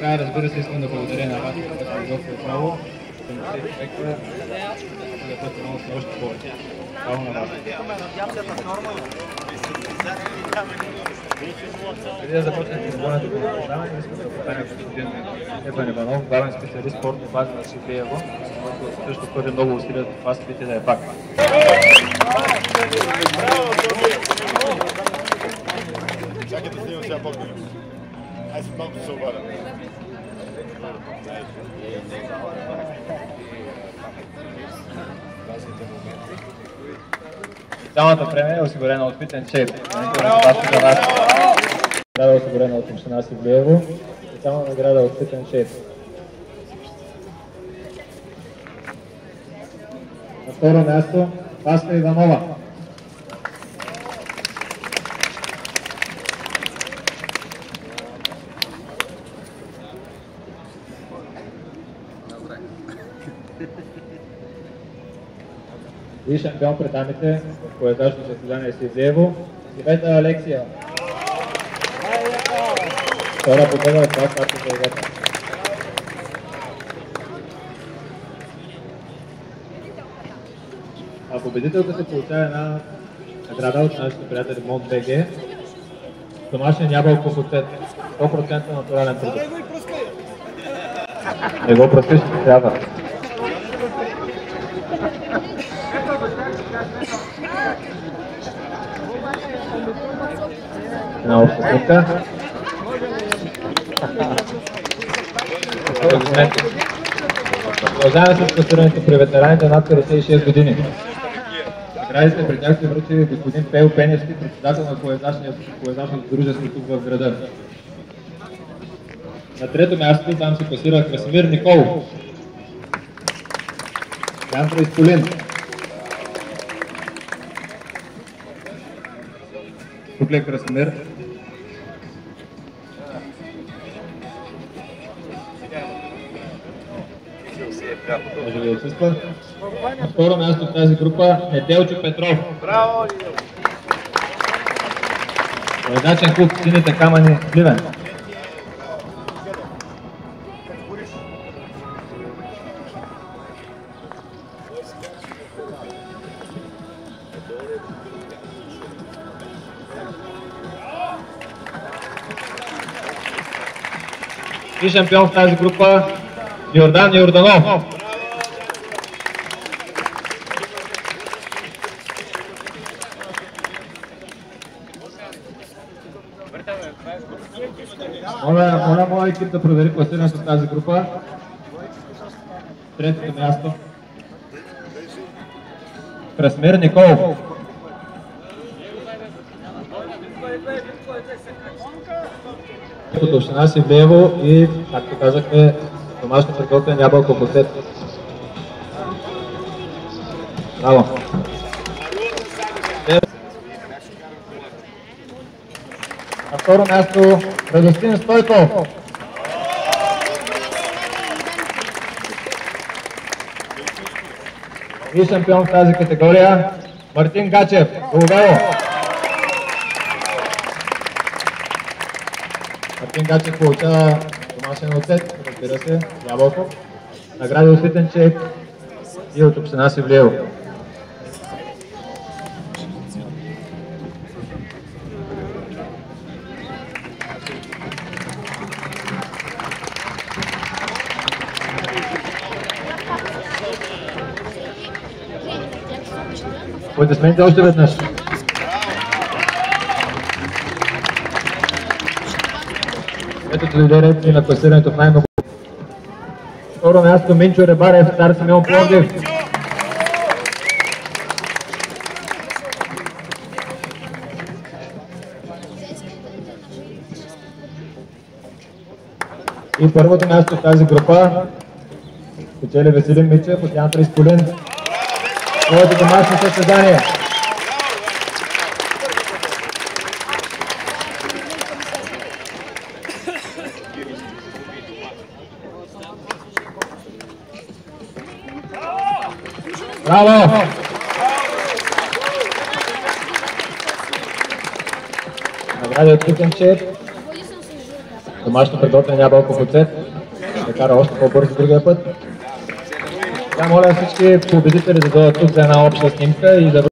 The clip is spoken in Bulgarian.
накрая, разбира се, искам да благодаря на вас, което сме дошли отново. Да не се човека, да пътя много се още повече. Право на вас. Преди да започнем изгонето по продаване, искам да поканя господин Ебан Иванов, главен специалист спортно база на Шипеево, който също хвърли много усилия за това събитие да е факт. Чакайте да снимам сега по-късно. Аз съм малко се обадя. Специалната премия е осигурена от Fit and Shape. Награда е осигурена от община Севлиево. Специална награда от Fit and Shape. На второ място Васка Иванова. И шампион пред дамите в поедачно състезание Севлиево, Ивета Алексия. Втора победа от това, както за Ивета. А победителка се получава една награда от нашите приятели MONT.BG. Домашен ябълков оцет, 100% натурален продукт. Не го пръскаш, ще трябва. Една обща снимка. Продължаваме с класирането при ветераните над 56 години. Наградите пред тях се връчи господин Пео Пеневски, председател на колездачното дружество тук в града. На трето място там се класира Красимир Николов, Янтра Изполин, тук ли е Красимир? Може би отсъства. На второ място в тази група е Делчо Петров. Браво! Колездачен клуб Сините камъни Сливен. И шампион в тази група Йордан Йорданов. Моля моя екип да провери класирането в тази група. Третото място. Красимир Николов. От община Севлиево и, както казахме, домашно приготвен ябълков оцет. Браво! На второ място Радостин Стойков. И шампион в тази категория Мартин Гачев. Голубево! Мартин Гачев получава домашен оцет, разбира се, ябълков. Награди от Fit and Shape и от община Севлиево. Аплодисменти още веднъж. Ето дойде ред и на класирането в най-много. Второ място Минчо Ребарев, Стар Симеон Пловдив. И първото място в тази група печели Веселин Мичев от Янтра Изполин. Своето домашно състезание. Браво! Награди от Fit and Shape Домашно предготвен ябълков оцет. Ще кара още по-бързо другия път. Сега моля всички победители да дойдат тук за една обща снимка и да